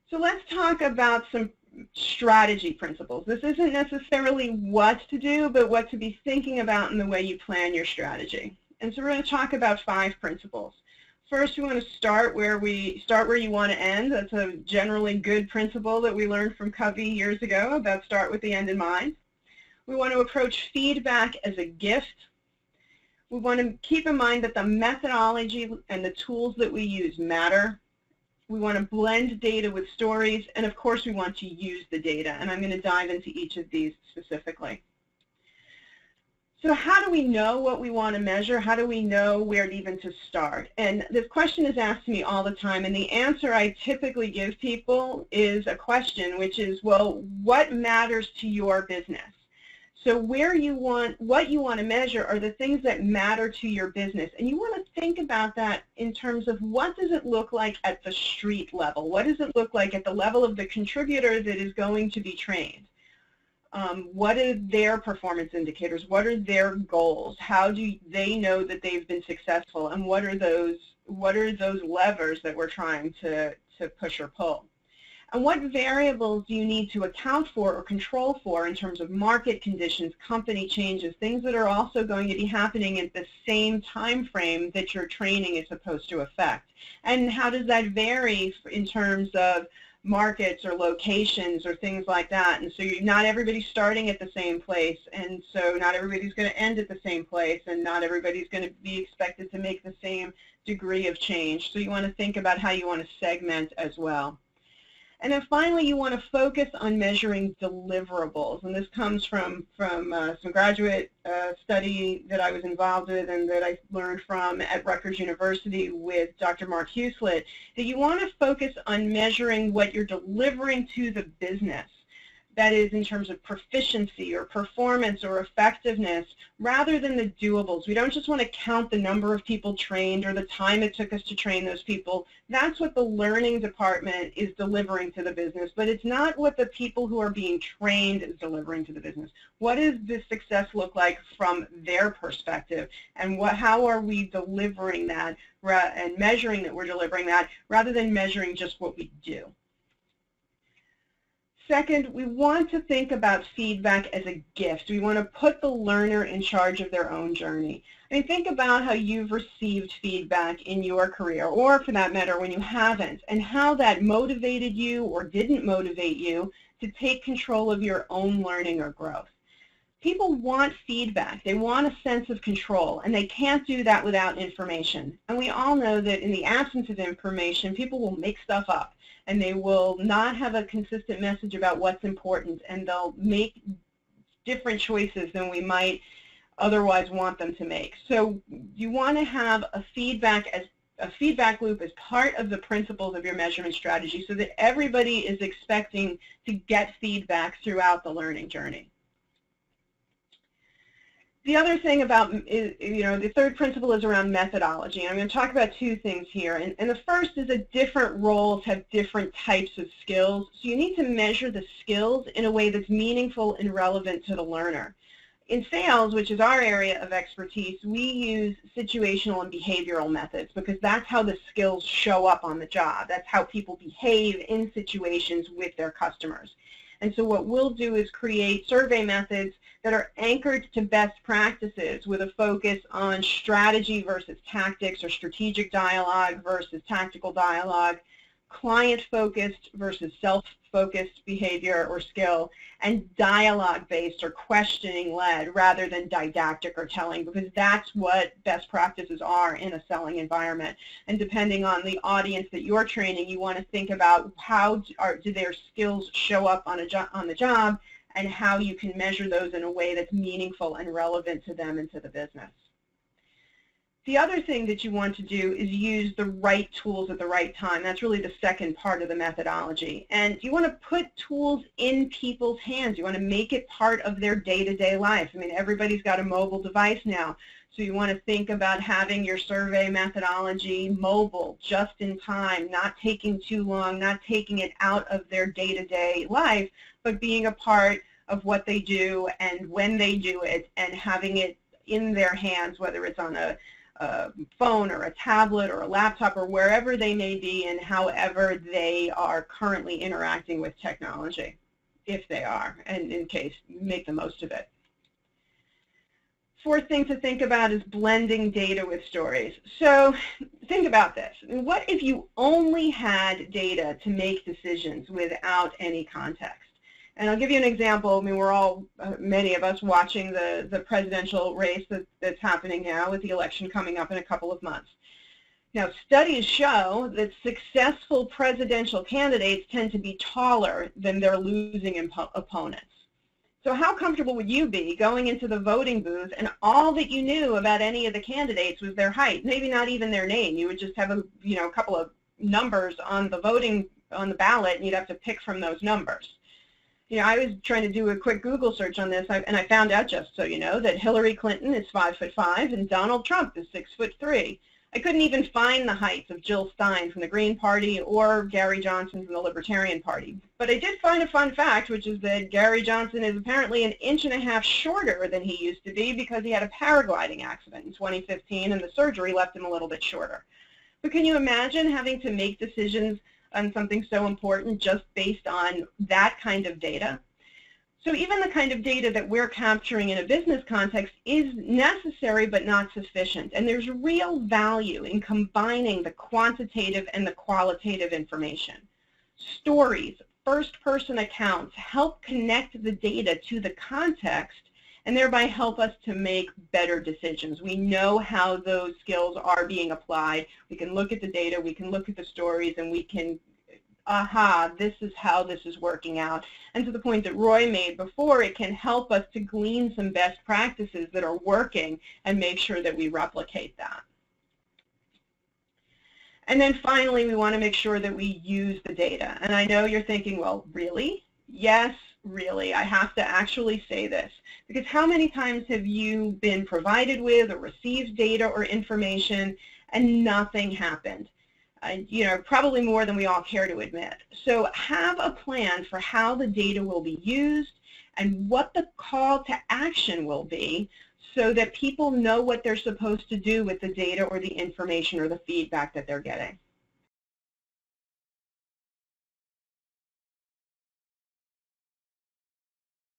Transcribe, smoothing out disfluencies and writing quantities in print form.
So let's talk about some strategy principles. This isn't necessarily what to do, but what to be thinking about in the way you plan your strategy. And so we're going to talk about 5 principles. First, we want to start where you want to end. That's a generally good principle that we learned from Covey years ago about start with the end in mind. We want to approach feedback as a gift. We want to keep in mind that the methodology and the tools that we use matter. We want to blend data with stories, and of course we want to use the data, and I'm going to dive into each of these specifically. So how do we know what we want to measure? How do we know where even to start? And this question is asked to me all the time, and the answer I typically give people is a question, which is, well, what matters to your business? So what you want to measure are the things that matter to your business. And you want to think about that in terms of what does it look like at the street level? What does it look like at the level of the contributor that is going to be trained? What are their performance indicators? What are their goals? How do they know that they've been successful? And what are those levers that we're trying to push or pull? And what variables do you need to account for or control for in terms of market conditions, company changes, things that are also going to be happening at the same time frame that your training is supposed to affect? And how does that vary in terms of markets or locations or things like that? And so not everybody's starting at the same place, and so not everybody's going to end at the same place, and not everybody's going to be expected to make the same degree of change. So you want to think about how you want to segment as well. And then finally, you want to focus on measuring deliverables. And this comes from some graduate study that I was involved with and that I learned from at Rutgers University with Dr. Mark Hueslet, that you want to focus on measuring what you're delivering to the business. That is in terms of proficiency or performance or effectiveness, rather than the doables. We don't just want to count the number of people trained or the time it took us to train those people. That's what the learning department is delivering to the business, but it's not what the people who are being trained is delivering to the business. What does this success look like from their perspective, and how are we delivering that and measuring that we're delivering that, rather than measuring just what we do. Second, we want to think about feedback as a gift. We want to put the learner in charge of their own journey. I mean, think about how you've received feedback in your career, or for that matter, when you haven't, and how that motivated you or didn't motivate you to take control of your own learning or growth. People want feedback. They want a sense of control, and they can't do that without information. And we all know that in the absence of information, people will make stuff up, and they will not have a consistent message about what's important, and they'll make different choices than we might otherwise want them to make. So you want to have a feedback loop as part of the principles of your measurement strategy, so that everybody is expecting to get feedback throughout the learning journey. The other thing about, the third principle is around methodology. I'm going to talk about 2 things here. And the first is that different roles have different types of skills. So you need to measure the skills in a way that's meaningful and relevant to the learner. In sales, which is our area of expertise, we use situational and behavioral methods because that's how the skills show up on the job. That's how people behave in situations with their customers. And so what we'll do is create survey methods that are anchored to best practices with a focus on strategy versus tactics, or strategic dialogue versus tactical dialogue, client-focused versus self-focused behavior or skill, and dialogue-based or questioning-led rather than didactic or telling, because that's what best practices are in a selling environment. And depending on the audience that you're training, you want to think about how do their skills show up on the job, and how you can measure those in a way that's meaningful and relevant to them and to the business. The other thing that you want to do is use the right tools at the right time. That's really the second part of the methodology. And you want to put tools in people's hands. You want to make it part of their day-to-day life. I mean, everybody's got a mobile device now. So you want to think about having your survey methodology mobile, just in time, not taking too long, not taking it out of their day-to-day life, but being a part of what they do and when they do it, and having it in their hands, whether it's on a phone or a tablet or a laptop or wherever they may be and however they are currently interacting with technology, if they are, and in case, make the most of it. Fourth thing to think about is blending data with stories. So think about this. What if you only had data to make decisions without any context? And I'll give you an example. I mean, we're all, many of us, watching the presidential race that's happening now with the election coming up in a couple of months. Now, studies show that successful presidential candidates tend to be taller than their losing opponents. So how comfortable would you be going into the voting booth and all that you knew about any of the candidates was their height, maybe not even their name? You would just have a couple of numbers on the ballot, and you'd have to pick from those numbers. I was trying to do a quick Google search on this, and I found out, just so you know, that Hillary Clinton is 5'5" and Donald Trump is 6'3". I couldn't even find the heights of Jill Stein from the Green Party or Gary Johnson from the Libertarian Party. But I did find a fun fact, which is that Gary Johnson is apparently 1.5 inches shorter than he used to be because he had a paragliding accident in 2015, and the surgery left him a little bit shorter. But can you imagine having to make decisions on something so important just based on that kind of data? So even the kind of data that we're capturing in a business context is necessary but not sufficient. And there's real value in combining the quantitative and the qualitative information. Stories, first-person accounts help connect the data to the context and thereby help us to make better decisions. We know how those skills are being applied. We can look at the data, we can look at the stories, and we can this is how this is working out. And to the point that Roy made before, it can help us to glean some best practices that are working and make sure that we replicate that. And then finally, we want to make sure that we use the data. And I know you're thinking, well, really? Yes, really. I have to actually say this. Because how many times have you been provided with or received data or information and nothing happened? Probably more than we all care to admit. So have a plan for how the data will be used and what the call to action will be so that people know what they're supposed to do with the data or the information or the feedback that they're getting.